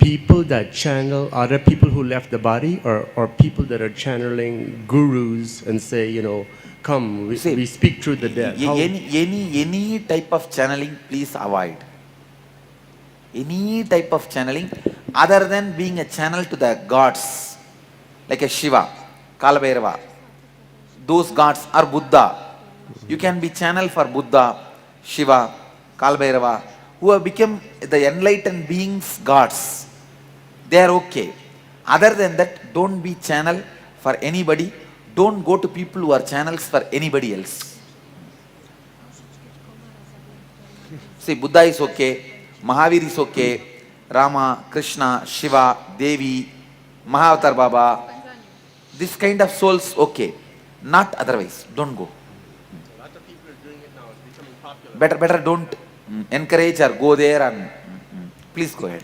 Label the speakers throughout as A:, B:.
A: people that channel, are there people who left the body, or people that are channeling gurus and say, come,
B: See,
A: we speak through the dead?
B: Any type of channeling, please avoid. Any type of channeling other than being a channel to the gods, like a Shiva, Kalabhairava. Those gods are Buddha. You can be channel for Buddha, Shiva, Kalabhairava, who have become the enlightened beings, gods. They are okay. Other than that, don't be channel for anybody. Don't go to people who are channels for anybody else. See, Buddha is okay, Mahavir is okay, Rama, Krishna, Shiva, Devi, Mahavatar Baba. This kind of souls okay. Not otherwise. Don't go.
A: A lot of people are doing it now. It's becoming popular.
B: Better don't encourage or go there and please go ahead.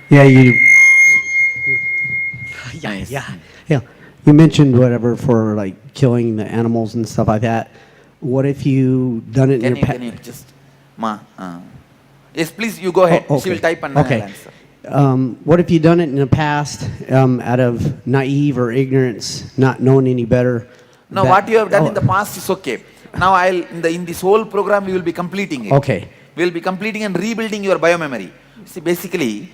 C: Yeah,
B: Nice.
C: yeah. You mentioned whatever for like killing the animals and stuff like that. What if you done it in your
B: Can you just yes, please, you go ahead.
C: Oh,
B: She will
C: okay.
B: type and I'll
C: Okay.
B: answer.
C: What if you done it in the past out of naive or ignorance, not knowing any better?
B: No,
C: that-
B: what you have done in
C: oh,
B: the past is okay. Now in this whole program we will be completing it.
C: Okay.
B: We will be completing and rebuilding your biomemory. See, basically,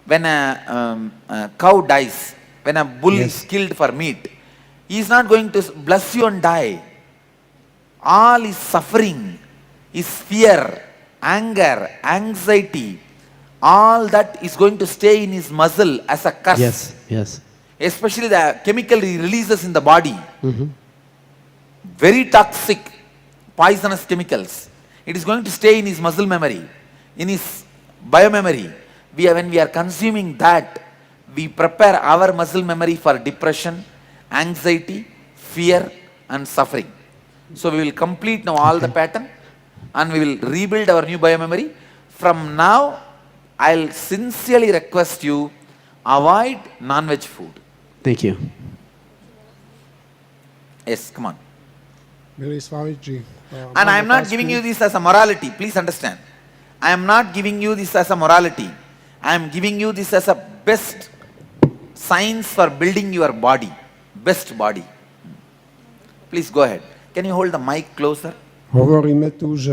B: when a cow dies, when a bull
C: Yes.
B: is killed for meat, he is not going to bless you and die. All is suffering, is fear, anger, anxiety, all that is going to stay in his muscle as a curse.
C: Yes.
B: Especially the chemical he releases in the body.
C: Mm-hmm.
B: Very toxic, poisonous chemicals. It is going to stay in his muscle memory, in his biomemory. When we are consuming that, we prepare our muscle memory for depression, anxiety, fear and suffering. So we will complete now all the pattern and we will rebuild our new biomemory. From now, I'll sincerely request you, avoid non-veg food.
C: Thank you.
B: Yes, come on.
D: Millie Swamiji.
B: And I am not giving you this as a morality. Please understand. I am not giving you this as a morality. I am giving you this as a best science for building your body. Best body. Please go ahead. Can you hold the mic closer?
D: Hovoríme tu, že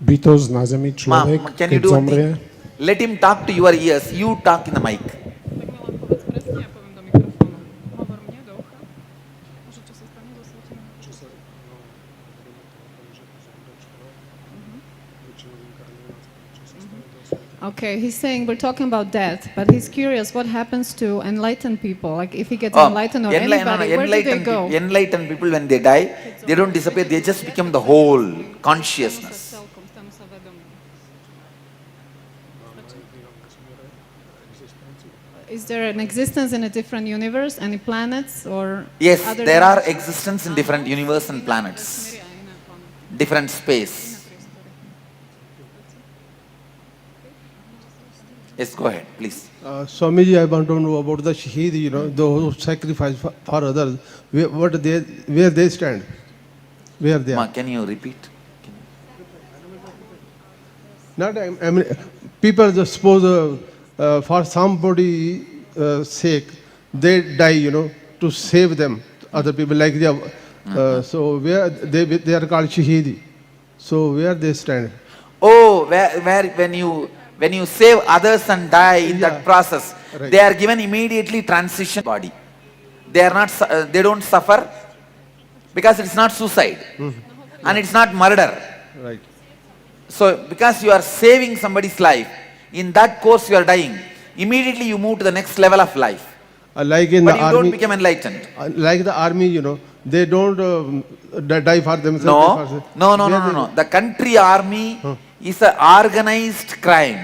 D: bytosť na zemi, človek,
B: Can you
D: keď
B: do one
D: zomrie,
B: thing? Let him talk to your ears. You talk in the mic.
E: Tak Milan, povedz presne, ja poviem do mikrofónu. Hovor mne do ucha. A že čo sa stane so svetom?
D: čo sa že zomrie človek, väčšinou inkarnuje, čo sa stane do sveta.
E: Okay, he's saying we're talking about death, but he's curious what happens to enlightened people. Like if he gets enlightened or anybody, where do they go?
B: Enlightened people, when they die, they don't disappear. They just become the whole consciousness.
E: Is there an existence in a different universe, any planets or
B: Yes,
E: other
B: there are
E: dimensions?
B: existence in different universe and planets, different space. Yes, go ahead, please.
F: Swamiji, I want to know about the Shaheed, those who sacrifice for others. Where they stand? Where they
B: Ma,
F: are?
B: can you repeat?
F: Not, I mean, people just suppose for somebody sake, they die, to save them, other people like they are. So where they are called Shaheed. So where they stand?
B: Oh, where when you save others and die in that
F: Yeah.
B: process,
F: Right.
B: they are given immediately transition body. They are not, they don't suffer because it's not suicide and it's not murder.
F: Right.
B: So because you are saving somebody's life, in that course you are dying, immediately you move to the next level of life.
F: Like in
B: But
F: the
B: you don't
F: army,
B: become enlightened.
F: like the army, they don't die for themselves.
B: No. The country army is an organized crime.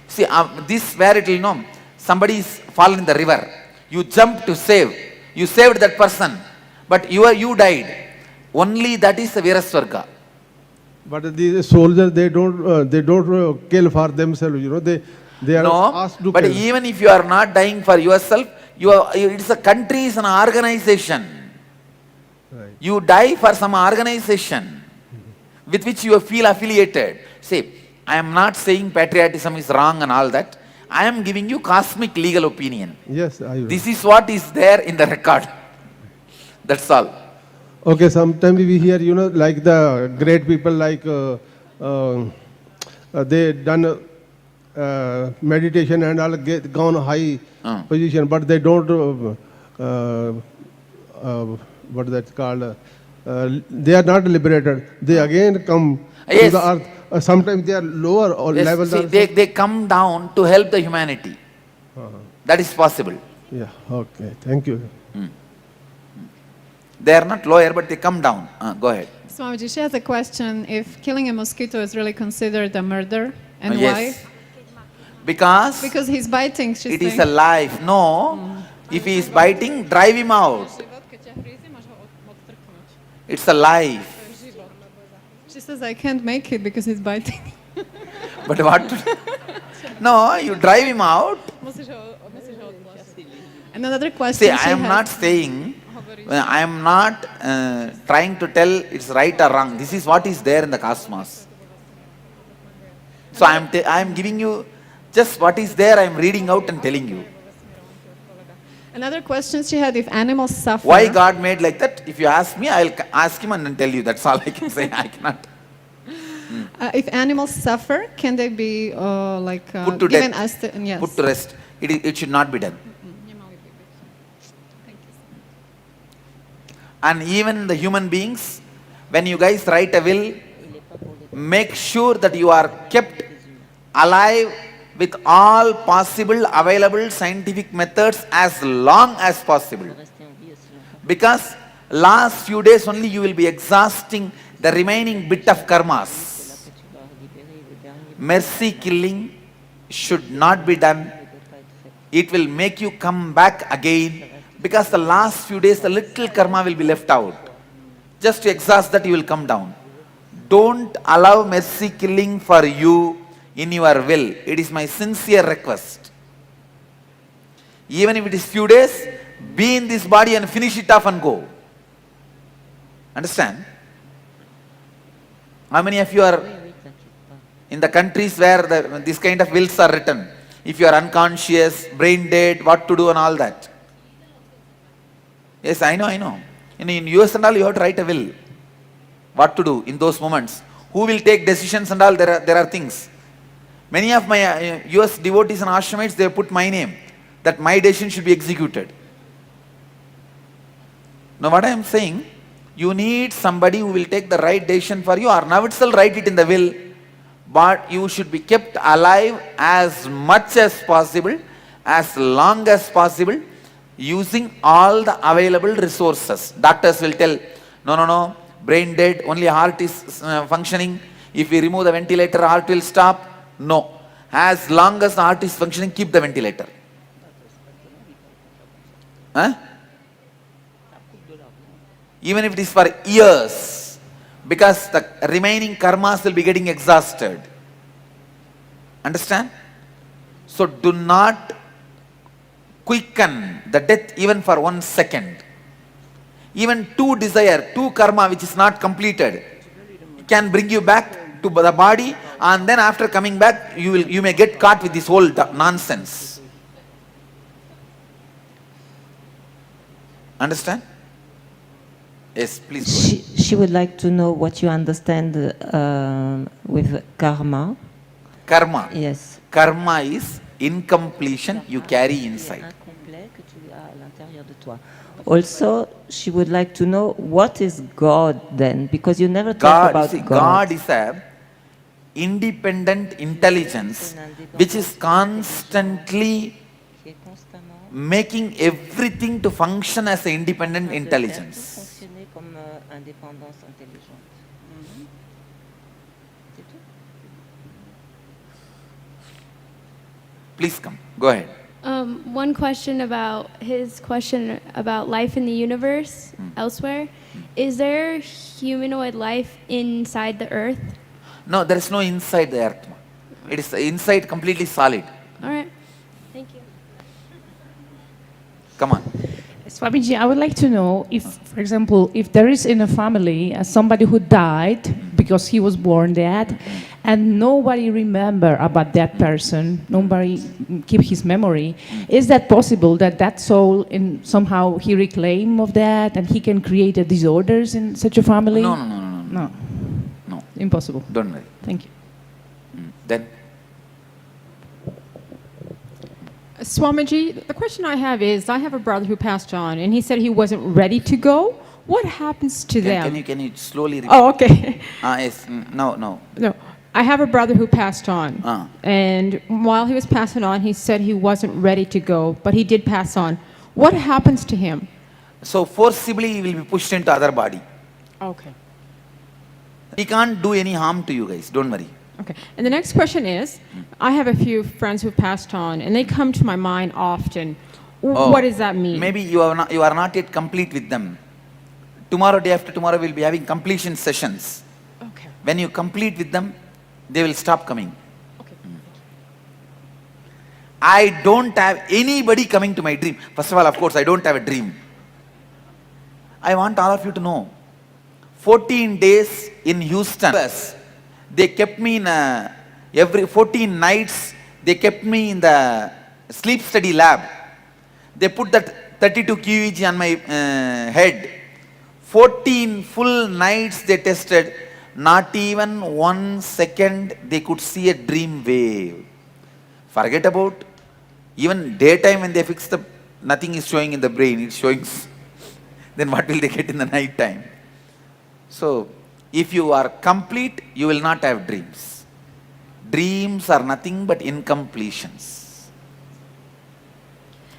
B: See, this where it will know. Somebody is fallen in the river. You jump to save. You saved that person. But you died. Only that is the Viraswarga.
F: But the soldiers, they don't kill for themselves. They are
B: No,
F: asked to
B: but
F: kill.
B: even if you are not dying for yourself, it's a country, is an organization.
F: Right.
B: You die for some organization with which you feel affiliated. See, I am not saying patriotism is wrong and all that. I am giving you cosmic legal opinion.
F: Yes, I will.
B: This is what is there in the record. That's all.
F: Okay, sometimes we hear, like the great people like they done meditation and all gone high position, but they don't, what that's called, they are not liberated. They again come to
B: Yes.
F: the earth. Sometimes they are lower or
B: Yes,
F: level.
B: see, they come down to help the humanity. That is possible.
F: Yeah, okay, thank you.
B: They are not lower, but they come down. Go ahead.
E: Swamiji, she has a question if killing a mosquito is really considered a murder and
B: Yes.
E: why?
B: Because
E: Because he's biting, she's
B: it is a
E: saying.
B: life. No. If he is biting, drive him out. It's a life.
E: She says, I can't make it because he's biting.
B: But what to do? No, you drive him out.
E: And another question
B: See,
E: she
B: I am
E: has.
B: not saying, I am not trying to tell it's right or wrong. This is what is there in the cosmos. So I am giving you just what is there. I am reading out and telling you.
E: Another question she had if animals suffer.
B: Why God made like that? If you ask me, I'll ask him and then tell you. That's all I can say. I cannot.
E: If animals suffer, can they be
B: Put to
E: given
B: death.
E: yes.
B: Put to rest. It should not be done. And even the human beings, when you guys write a will, make sure that you are kept alive with all possible available scientific methods as long as possible. Because last few days only you will be exhausting the remaining bit of karmas. Mercy killing should not be done. It will make you come back again. Because the last few days, the little karma will be left out. Just to exhaust that, you will come down. Don't allow mercy killing for you in your will. It is my sincere request. Even if it is few days, be in this body and finish it off and go. Understand? How many of you are in the countries where this kind of wills are written? If you are unconscious, brain dead, what to do and all that. Yes, I know. In US and all, you have to write a will. What to do in those moments. Who will take decisions and all, there are things. Many of my US devotees and ashramites, they put my name. That my decision should be executed. Now what I am saying, you need somebody who will take the right decision for you, or now itself write it in the will. But you should be kept alive as much as possible, as long as possible, using all the available resources. Doctors will tell, no, brain dead, only heart is functioning. If we remove the ventilator, heart will stop. No. As long as the heart is functioning, keep the ventilator. Huh? Even if it is for years, because the remaining karmas will be getting exhausted. Understand? So do not quicken the death even for 1 second. Even two karma which is not completed can bring you back to the body, and then after coming back you may get caught with this whole nonsense. Understand? Yes, please go ahead.
G: She would like to know what you understand with karma.
B: Karma.
G: Yes.
B: Karma is incompletion you carry inside.
G: Also, she would like to know what is God then, because you never talk
B: God,
G: about
B: see,
G: God.
B: God is a independent intelligence which is constantly making everything to function as an independent intelligence. Please come. Go ahead.
H: One question about his question about life in the universe elsewhere. Is there humanoid life inside the earth?
B: No, there is no inside the earth. It is inside completely solid.
H: All right. Thank you.
B: Come on.
I: Swamiji, I would like to know if, for example, if there is in a family somebody who died because he was born dead, and nobody remember about that person, nobody keep his memory, is that possible that that soul in somehow he reclaim of that and he can create a disorders in such a family?
B: No, no, no, no, no,
I: No,
B: no.
I: impossible.
B: Don't worry.
I: Thank you.
B: Then,
J: Swamiji, the question I have is, I have a brother who passed on, and he said he wasn't ready to go. What happens to them?
B: can you slowly repeat?
J: Oh, okay.
B: Yes, no, no.
J: No, I have a brother who passed on,
B: Ah.
J: and while he was passing on, he said he wasn't ready to go, but he did pass on. What happens to him?
B: So forcibly he will be pushed into other body.
J: Okay.
B: He can't do any harm to you guys, don't worry.
J: Okay. And the next question is, I have a few friends who passed on, and they come to my mind often.
B: Oh,
J: What does that mean?
B: Maybe you are not yet complete with them. Tomorrow, day after tomorrow, we'll be having completion sessions.
J: Okay.
B: When you complete with them, they will stop coming.
J: Okay.
B: I don't have anybody coming to my dream. First of all, of course, I don't have a dream. I want all of you to know. 14 days in Houston, they kept me in every 14 nights, they kept me in the sleep study lab. They put that 32 QEG on my head. 14 full nights they tested. Not even 1 second they could see a dream wave. Forget about, even daytime when they fix the, nothing is showing in the brain, it's showing, then what will they get in the night time? So, if you are complete, you will not have dreams. Dreams are nothing but incompletions.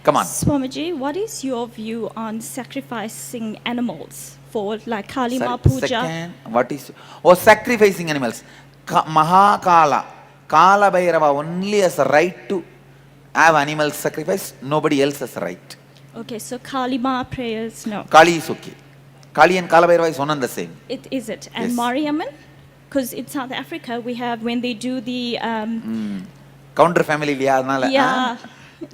B: Come on.
K: Swamiji, what is your view on sacrificing animals for like Kali Ma Puja?
B: Second, what is, sacrificing animals. Mahakala, Kala Bhairava only has a right to have animals sacrificed, nobody else has a right.
K: Okay, so Kali Ma prayers, no.
B: Kali is okay. Kali and Kala Bhairava is one and the same.
K: It is it. And
B: Yes.
K: Mariamman? Because in South Africa we have when they do the
B: Counter family,
K: yeah.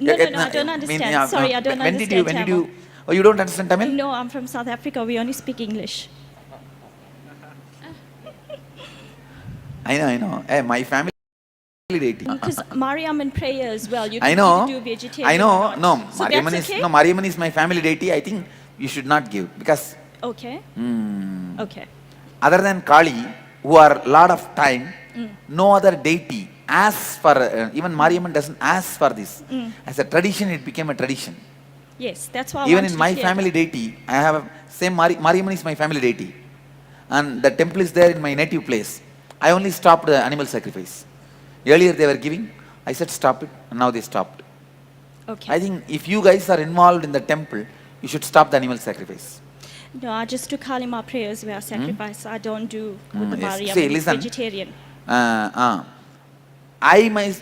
K: No, I don't understand. Sorry, I don't
B: when
K: understand
B: did
K: Tamil.
B: you, oh, you don't understand Tamil?
K: No, I'm from South Africa. We only speak English.
B: I know. Hey, my family deity.
K: Because Mariamman prayer as well. You
B: I
K: can
B: know.
K: do vegetarian.
B: I know.
K: or
B: No,
K: not. So
B: Mariamman
K: that's okay?
B: is, no, Mariamman is my family deity. I think you should not give because
K: Okay. Okay.
B: other than Kali, who are lot of time, no other deity asks for, even Mariamman doesn't ask for this. As a tradition, it became a tradition.
K: Yes, that's why I
B: Even
K: wanted
B: in
K: to
B: my
K: clear
B: family
K: that.
B: deity, I have a same Mariamman is my family deity. And the temple is there in my native place. I only stopped the animal sacrifice. Earlier they were giving, I said stop it, and now they stopped.
K: Okay.
B: I think if you guys are involved in the temple, you should stop the animal sacrifice.
K: No, I just do Kali Ma prayers where I sacrifice. I don't do with the
B: Yes.
K: Mariamman.
B: See,
K: It's
B: listen.
K: vegetarian.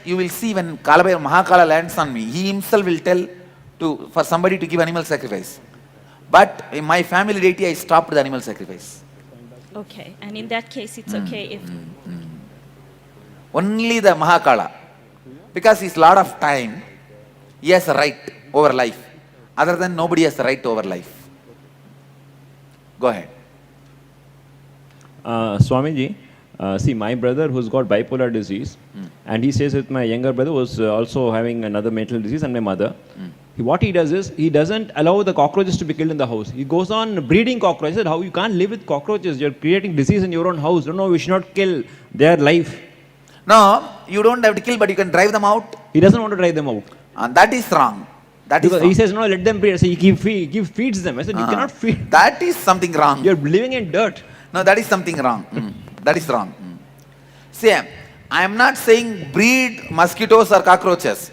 B: You will see when Mahakala lands on me, he himself will tell for somebody to give animal sacrifice. But in my family deity, I stopped the animal sacrifice.
K: Okay, and in that case, it's okay if.
B: Only the Mahakala. Because he's Lord of time, he has a right over life. Other than nobody has a right over life. Go ahead.
L: Swamiji, see, my brother who's got bipolar disease, and he says that my younger brother was also having another mental disease, and my mother. What he does is, he doesn't allow the cockroaches to be killed in the house. He goes on breeding cockroaches. How you can't live with cockroaches? You're creating disease in your own house. No, we should not kill their life.
B: No, you don't have to kill, but you can drive them out.
L: He doesn't want to drive them out.
B: And that is wrong. That is
L: Because
B: wrong.
L: he says, no, let them breed. So he feeds them. I said, you cannot feed.
B: That is something wrong.
L: You're living in dirt.
B: No, that is something wrong. That is wrong. See, I am not saying breed mosquitoes or cockroaches.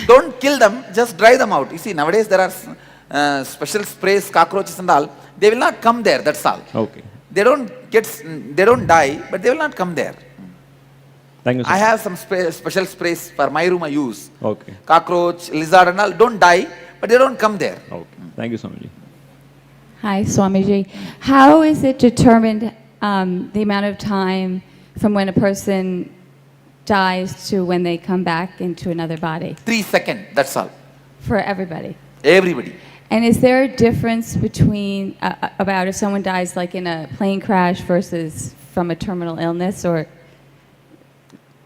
B: Don't kill them, just drive them out. You see, nowadays there are special sprays, cockroaches and all. They will not come there, that's all.
L: Okay.
B: They don't die, but they will not come there.
L: Thank you, sir.
B: I have some special sprays for my room I use.
L: Okay.
B: Cockroach, lizard and all don't die, but they don't come there.
L: Okay. Thank you, Swamiji.
M: Hi, Swamiji. How is it determined the amount of time from when a person dies to when they come back into another body?
B: 3 seconds, that's all.
M: For everybody?
B: Everybody.
M: And is there a difference between, about if someone dies like in a plane crash versus from a terminal illness, or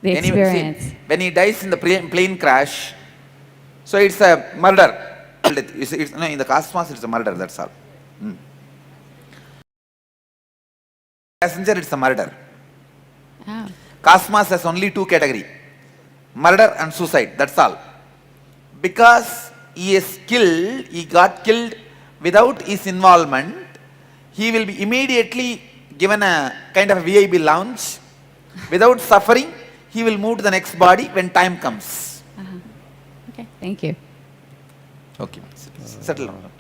M: the experience.
B: See, when he dies in the plane crash, so it's a murder. No, in the cosmos, it's a murder, that's all. Passenger, it's a murder.
M: Oh.
B: Cosmos has only two categories, murder and suicide, that's all. Because he got killed without his involvement, he will be immediately given a kind of VIP lounge. Without suffering, he will move to the next body when time comes.
M: Okay, thank you.
B: Okay, settle down.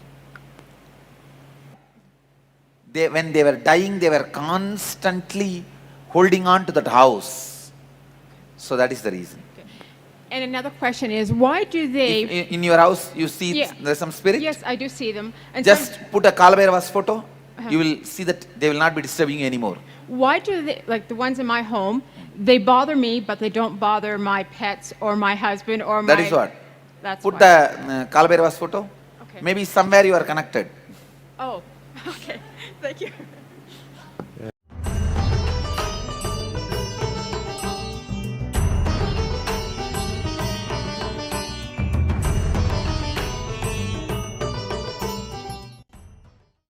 B: When they were dying, they were constantly holding on to that house. So that is the reason.
J: And another question is, why do they...
B: If in your house, you see
J: Yeah.
B: there's some spirit?
J: Yes, I do see them. And
B: Just put a Kalabhairava's photo, you will see that they will not be disturbing you anymore.
J: why do they, like the ones in my home, they bother me, but they don't bother my pets or my husband or my...
B: That is what.
J: That's
B: Put
J: why.
B: the Kalabhairava's photo.
J: Okay.
B: Maybe somewhere you are connected.
J: Oh, okay. Thank you.